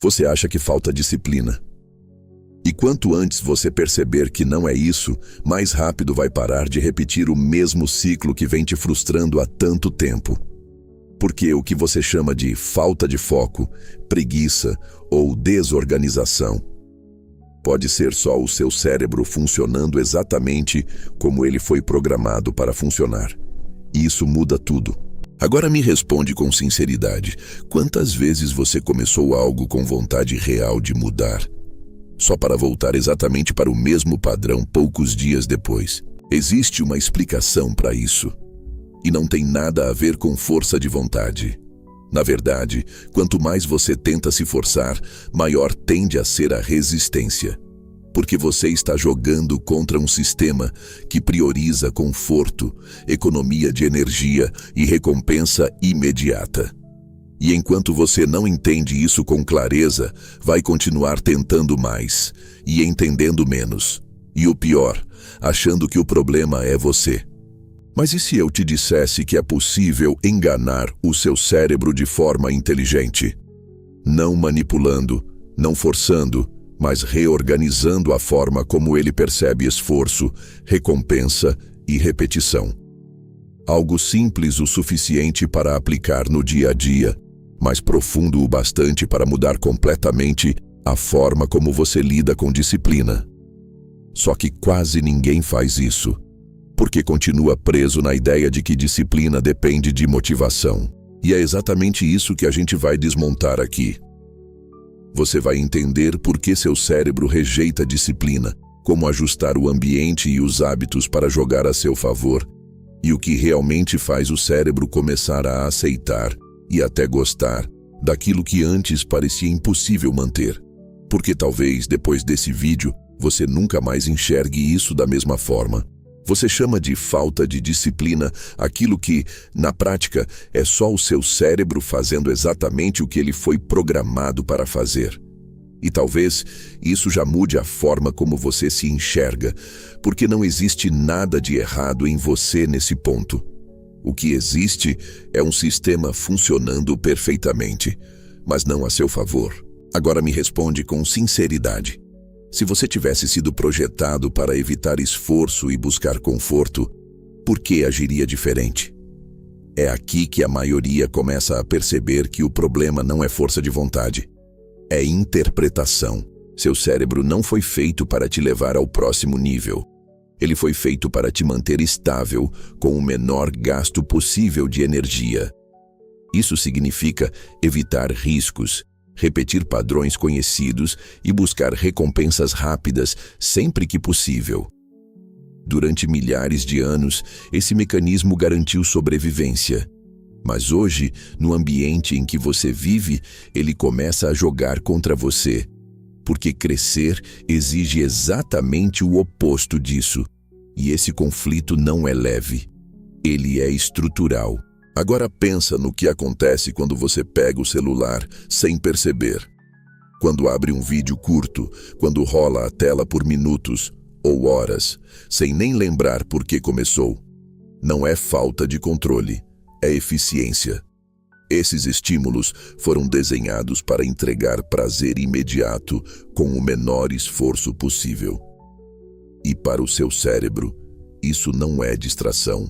Você acha que falta disciplina. E quanto antes você perceber que não é isso, mais rápido vai parar de repetir o mesmo ciclo que vem te frustrando há tanto tempo. Porque o que você chama de falta de foco, preguiça ou desorganização pode ser só o seu cérebro funcionando exatamente como ele foi programado para funcionar. E isso muda tudo. Agora me responde com sinceridade, quantas vezes você começou algo com vontade real de mudar, só para voltar exatamente para o mesmo padrão poucos dias depois? Existe uma explicação para isso. E não tem nada a ver com força de vontade. Na verdade, quanto mais você tenta se forçar, maior tende a ser a resistência. Porque você está jogando contra um sistema que prioriza conforto, economia de energia e recompensa imediata. E enquanto você não entende isso com clareza, vai continuar tentando mais e entendendo menos. E o pior, achando que o problema é você. Mas e se eu te dissesse que é possível enganar o seu cérebro de forma inteligente? Não manipulando, não forçando, mas reorganizando a forma como ele percebe esforço, recompensa e repetição. Algo simples o suficiente para aplicar no dia a dia, mas profundo o bastante para mudar completamente a forma como você lida com disciplina. Só que quase ninguém faz isso, porque continua preso na ideia de que disciplina depende de motivação. E é exatamente isso que a gente vai desmontar aqui. Você vai entender por que seu cérebro rejeita disciplina, como ajustar o ambiente e os hábitos para jogar a seu favor, e o que realmente faz o cérebro começar a aceitar e até gostar daquilo que antes parecia impossível manter. Porque talvez, depois desse vídeo, você nunca mais enxergue isso da mesma forma. Você chama de falta de disciplina aquilo que, na prática, é só o seu cérebro fazendo exatamente o que ele foi programado para fazer. E talvez isso já mude a forma como você se enxerga, porque não existe nada de errado em você nesse ponto. O que existe é um sistema funcionando perfeitamente, mas não a seu favor. Agora me responde com sinceridade. Se você tivesse sido projetado para evitar esforço e buscar conforto, por que agiria diferente? É aqui que a maioria começa a perceber que o problema não é força de vontade. É interpretação. Seu cérebro não foi feito para te levar ao próximo nível. Ele foi feito para te manter estável com o menor gasto possível de energia. Isso significa evitar riscos, repetir padrões conhecidos e buscar recompensas rápidas sempre que possível. Durante milhares de anos, esse mecanismo garantiu sobrevivência. Mas hoje, no ambiente em que você vive, ele começa a jogar contra você. Porque crescer exige exatamente o oposto disso. E esse conflito não é leve. Ele é estrutural. Agora pensa no que acontece quando você pega o celular sem perceber. Quando abre um vídeo curto, quando rola a tela por minutos ou horas, sem nem lembrar por que começou. Não é falta de controle, é eficiência. Esses estímulos foram desenhados para entregar prazer imediato com o menor esforço possível. E para o seu cérebro, isso não é distração,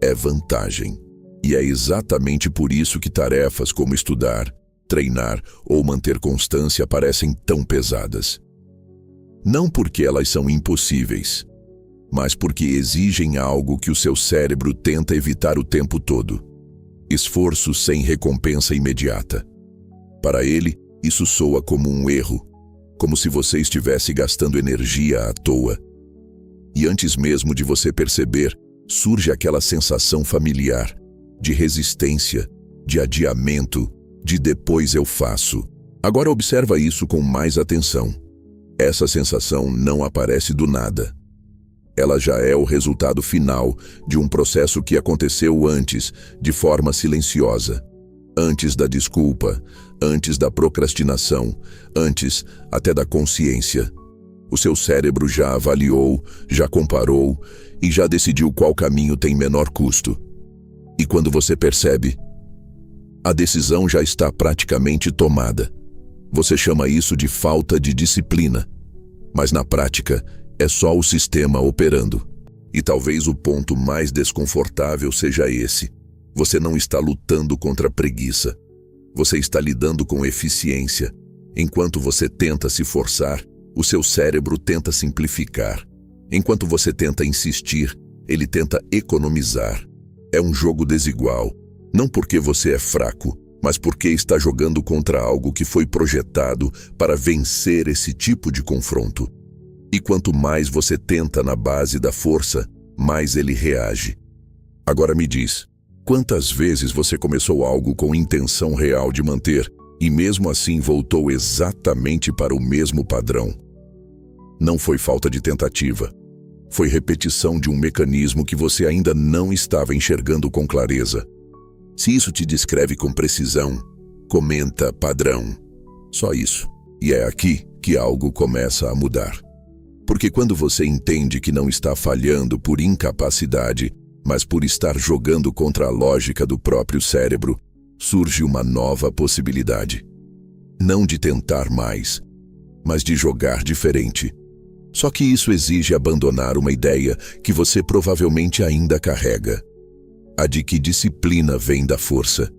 é vantagem. E é exatamente por isso que tarefas como estudar, treinar ou manter constância parecem tão pesadas. Não porque elas são impossíveis, mas porque exigem algo que o seu cérebro tenta evitar o tempo todo. Esforço sem recompensa imediata. Para ele, isso soa como um erro, como se você estivesse gastando energia à toa. E antes mesmo de você perceber, surge aquela sensação familiar, de resistência, de adiamento, de depois eu faço. Agora observa isso com mais atenção. Essa sensação não aparece do nada. Ela já é o resultado final de um processo que aconteceu antes, de forma silenciosa. Antes da desculpa, antes da procrastinação, antes até da consciência. O seu cérebro já avaliou, já comparou e já decidiu qual caminho tem menor custo. E quando você percebe, a decisão já está praticamente tomada. Você chama isso de falta de disciplina, mas na prática é só o sistema operando. E talvez o ponto mais desconfortável seja esse. Você não está lutando contra a preguiça. Você está lidando com eficiência. Enquanto você tenta se forçar, o seu cérebro tenta simplificar. Enquanto você tenta insistir, ele tenta economizar. É um jogo desigual, não porque você é fraco, mas porque está jogando contra algo que foi projetado para vencer esse tipo de confronto. E quanto mais você tenta na base da força, mais ele reage. Agora me diz, quantas vezes você começou algo com intenção real de manter e mesmo assim voltou exatamente para o mesmo padrão? Não foi falta de tentativa. Foi repetição de um mecanismo que você ainda não estava enxergando com clareza. Se isso te descreve com precisão, comenta padrão. Só isso. E é aqui que algo começa a mudar. Porque quando você entende que não está falhando por incapacidade, mas por estar jogando contra a lógica do próprio cérebro, surge uma nova possibilidade. Não de tentar mais, mas de jogar diferente. Só que isso exige abandonar uma ideia que você provavelmente ainda carrega. A de que disciplina vem da força.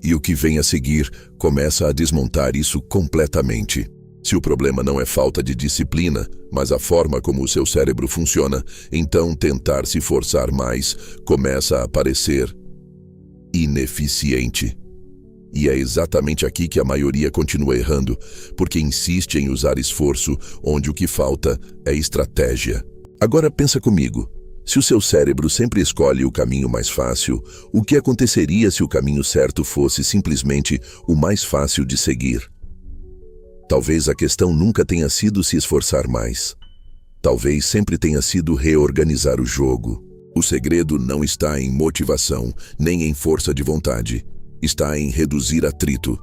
E o que vem a seguir começa a desmontar isso completamente. Se o problema não é falta de disciplina, mas a forma como o seu cérebro funciona, então tentar se forçar mais começa a parecer ineficiente. E é exatamente aqui que a maioria continua errando, porque insiste em usar esforço onde o que falta é estratégia. Agora pensa comigo, se o seu cérebro sempre escolhe o caminho mais fácil, o que aconteceria se o caminho certo fosse simplesmente o mais fácil de seguir? Talvez a questão nunca tenha sido se esforçar mais. Talvez sempre tenha sido reorganizar o jogo. O segredo não está em motivação, nem em força de vontade. Está em reduzir atrito.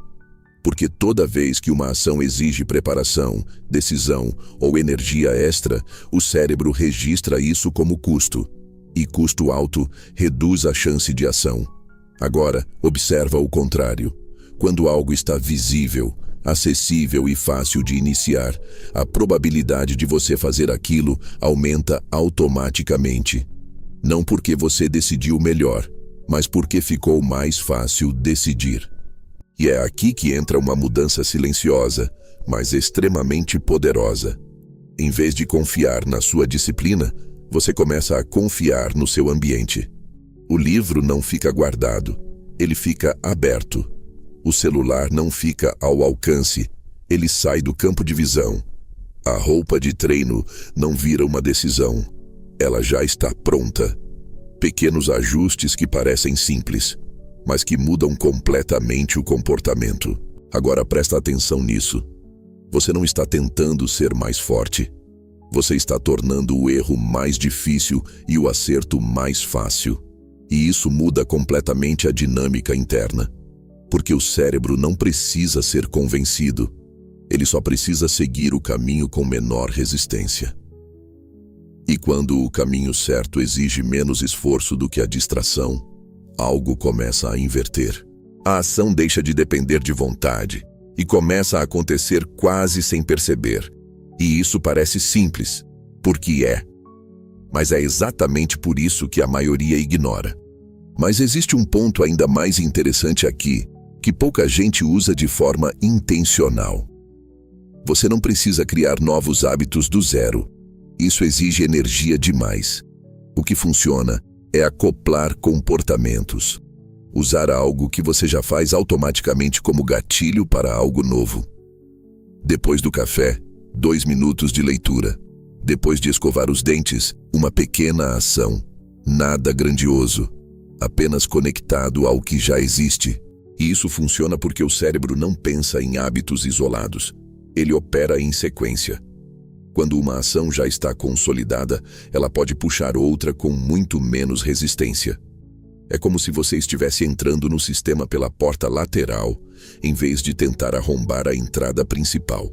Porque toda vez que uma ação exige preparação, decisão ou energia extra, o cérebro registra isso como custo. E custo alto reduz a chance de ação. Agora, observa o contrário. Quando algo está visível, acessível e fácil de iniciar, a probabilidade de você fazer aquilo aumenta automaticamente. Não porque você decidiu melhor, mas porque ficou mais fácil decidir. E é aqui que entra uma mudança silenciosa, mas extremamente poderosa. Em vez de confiar na sua disciplina, você começa a confiar no seu ambiente. O livro não fica guardado, ele fica aberto. O celular não fica ao alcance, ele sai do campo de visão. A roupa de treino não vira uma decisão, ela já está pronta. Pequenos ajustes que parecem simples, mas que mudam completamente o comportamento. Agora presta atenção nisso. Você não está tentando ser mais forte. Você está tornando o erro mais difícil e o acerto mais fácil. E isso muda completamente a dinâmica interna. Porque o cérebro não precisa ser convencido. Ele só precisa seguir o caminho com menor resistência. E quando o caminho certo exige menos esforço do que a distração, algo começa a inverter. A ação deixa de depender de vontade e começa a acontecer quase sem perceber. E isso parece simples, porque é. Mas é exatamente por isso que a maioria ignora. Mas existe um ponto ainda mais interessante aqui, que pouca gente usa de forma intencional. Você não precisa criar novos hábitos do zero. Isso exige energia demais. O que funciona é acoplar comportamentos. Usar algo que você já faz automaticamente como gatilho para algo novo. Depois do café, 2 minutos de leitura. Depois de escovar os dentes, uma pequena ação. Nada grandioso. Apenas conectado ao que já existe. E isso funciona porque o cérebro não pensa em hábitos isolados. Ele opera em sequência. Quando uma ação já está consolidada, ela pode puxar outra com muito menos resistência. É como se você estivesse entrando no sistema pela porta lateral, em vez de tentar arrombar a entrada principal.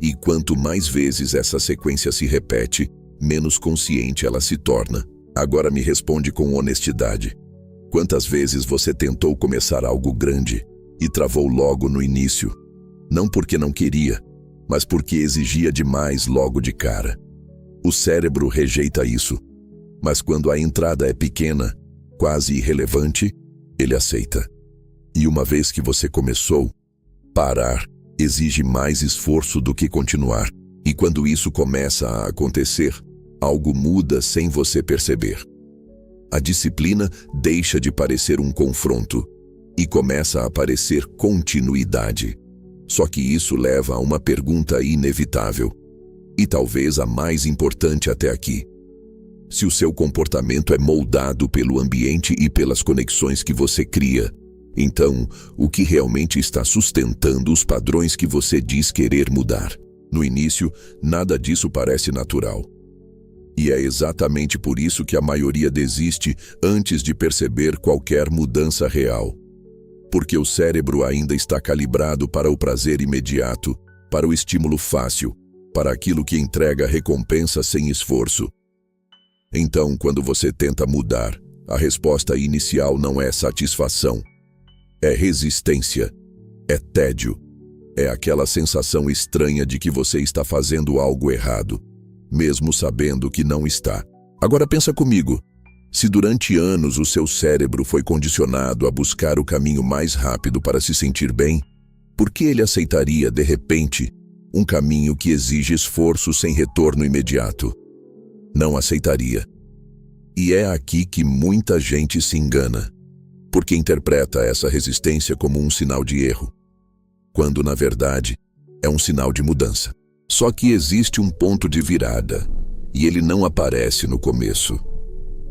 E quanto mais vezes essa sequência se repete, menos consciente ela se torna. Agora me responde com honestidade. Quantas vezes você tentou começar algo grande e travou logo no início? Não porque não queria, mas porque exigia demais logo de cara. O cérebro rejeita isso, mas quando a entrada é pequena, quase irrelevante, ele aceita. E uma vez que você começou, parar exige mais esforço do que continuar. E quando isso começa a acontecer, algo muda sem você perceber. A disciplina deixa de parecer um confronto e começa a parecer continuidade. Só que isso leva a uma pergunta inevitável, e talvez a mais importante até aqui. Se o seu comportamento é moldado pelo ambiente e pelas conexões que você cria, então o que realmente está sustentando os padrões que você diz querer mudar? No início, nada disso parece natural. E é exatamente por isso que a maioria desiste antes de perceber qualquer mudança real. Porque o cérebro ainda está calibrado para o prazer imediato, para o estímulo fácil, para aquilo que entrega recompensa sem esforço. Então, quando você tenta mudar, a resposta inicial não é satisfação. É resistência, é tédio, é aquela sensação estranha de que você está fazendo algo errado, mesmo sabendo que não está. Agora pensa comigo, se durante anos o seu cérebro foi condicionado a buscar o caminho mais rápido para se sentir bem, por que ele aceitaria, de repente, um caminho que exige esforço sem retorno imediato? Não aceitaria. E é aqui que muita gente se engana, porque interpreta essa resistência como um sinal de erro, quando, na verdade, é um sinal de mudança. Só que existe um ponto de virada, e ele não aparece no começo.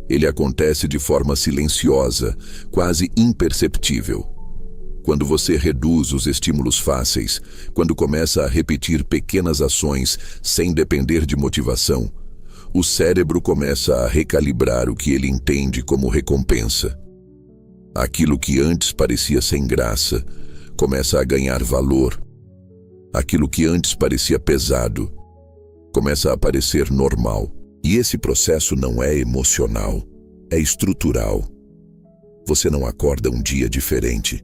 Ele acontece de forma silenciosa, quase imperceptível. Quando você reduz os estímulos fáceis, quando começa a repetir pequenas ações sem depender de motivação, o cérebro começa a recalibrar o que ele entende como recompensa. Aquilo que antes parecia sem graça começa a ganhar valor. Aquilo que antes parecia pesado começa a parecer normal. E esse processo não é emocional, é estrutural. Você não acorda um dia diferente.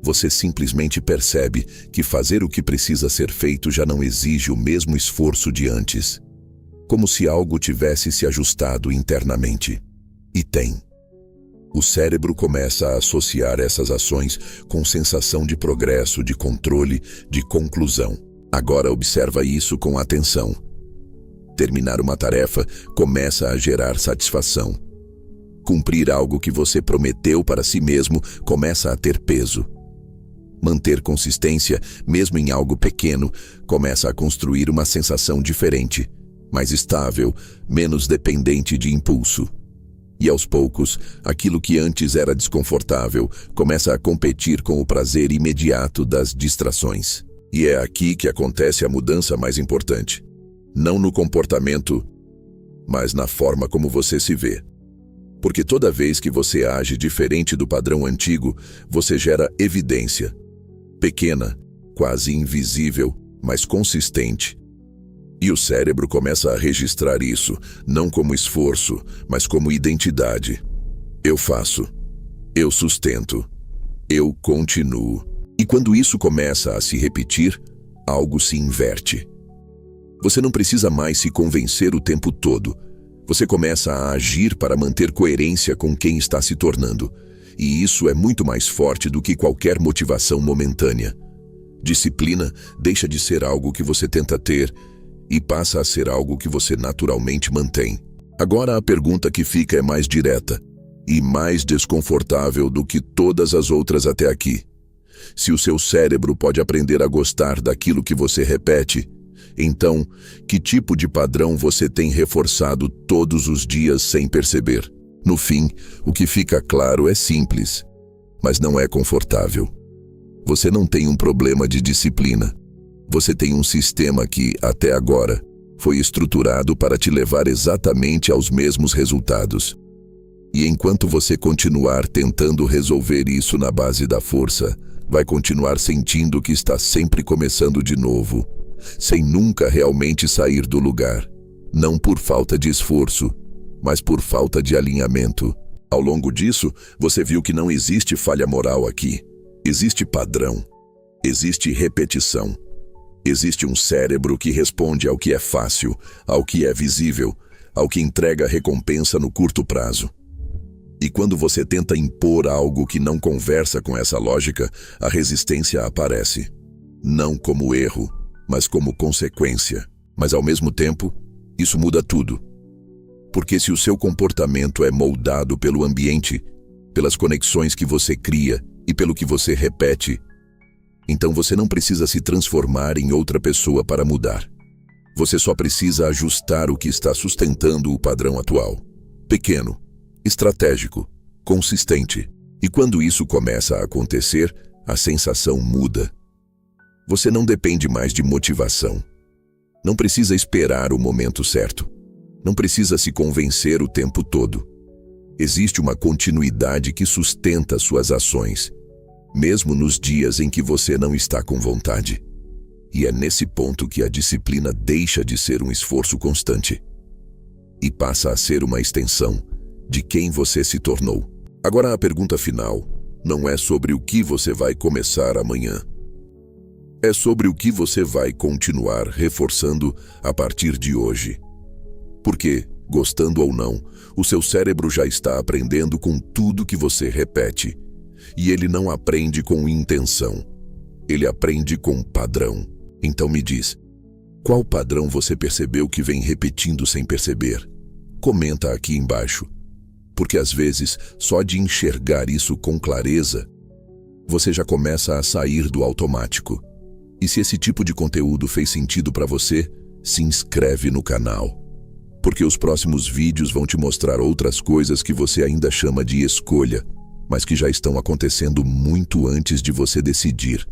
Você simplesmente percebe que fazer o que precisa ser feito já não exige o mesmo esforço de antes. Como se algo tivesse se ajustado internamente. E tem. O cérebro começa a associar essas ações com sensação de progresso, de controle, de conclusão. Agora observa isso com atenção. Terminar uma tarefa começa a gerar satisfação. Cumprir algo que você prometeu para si mesmo começa a ter peso. Manter consistência, mesmo em algo pequeno, começa a construir uma sensação diferente, mais estável, menos dependente de impulso. E aos poucos, aquilo que antes era desconfortável começa a competir com o prazer imediato das distrações. E é aqui que acontece a mudança mais importante. Não no comportamento, mas na forma como você se vê. Porque toda vez que você age diferente do padrão antigo, você gera evidência. Pequena, quase invisível, mas consistente. E o cérebro começa a registrar isso, não como esforço, mas como identidade. Eu faço. Eu sustento. Eu continuo. E quando isso começa a se repetir, algo se inverte. Você não precisa mais se convencer o tempo todo. Você começa a agir para manter coerência com quem está se tornando. E isso é muito mais forte do que qualquer motivação momentânea. Disciplina deixa de ser algo que você tenta ter e passa a ser algo que você naturalmente mantém. Agora a pergunta que fica é mais direta e mais desconfortável do que todas as outras até aqui. Se o seu cérebro pode aprender a gostar daquilo que você repete, então, que tipo de padrão você tem reforçado todos os dias sem perceber? No fim, o que fica claro é simples, mas não é confortável. Você não tem um problema de disciplina. Você tem um sistema que, até agora, foi estruturado para te levar exatamente aos mesmos resultados. E enquanto você continuar tentando resolver isso na base da força, vai continuar sentindo que está sempre começando de novo, sem nunca realmente sair do lugar. Não por falta de esforço, mas por falta de alinhamento. Ao longo disso, você viu que não existe falha moral aqui. Existe padrão. Existe repetição. Existe um cérebro que responde ao que é fácil, ao que é visível, ao que entrega recompensa no curto prazo. E quando você tenta impor algo que não conversa com essa lógica, a resistência aparece. Não como erro, mas como consequência. Mas ao mesmo tempo, isso muda tudo. Porque se o seu comportamento é moldado pelo ambiente, pelas conexões que você cria e pelo que você repete, então você não precisa se transformar em outra pessoa para mudar. Você só precisa ajustar o que está sustentando o padrão atual. Pequeno, estratégico, consistente. E quando isso começa a acontecer, a sensação muda. Você não depende mais de motivação. Não precisa esperar o momento certo. Não precisa se convencer o tempo todo. Existe uma continuidade que sustenta suas ações, mesmo nos dias em que você não está com vontade. E é nesse ponto que a disciplina deixa de ser um esforço constante e passa a ser uma extensão de quem você se tornou. Agora a pergunta final não é sobre o que você vai começar amanhã. É sobre o que você vai continuar reforçando a partir de hoje. Porque, gostando ou não, o seu cérebro já está aprendendo com tudo que você repete. E ele não aprende com intenção. Ele aprende com padrão. Então me diz, qual padrão você percebeu que vem repetindo sem perceber? Comenta aqui embaixo. Porque às vezes, só de enxergar isso com clareza, você já começa a sair do automático. E se esse tipo de conteúdo fez sentido para você, se inscreve no canal. Porque os próximos vídeos vão te mostrar outras coisas que você ainda chama de escolha, mas que já estão acontecendo muito antes de você decidir.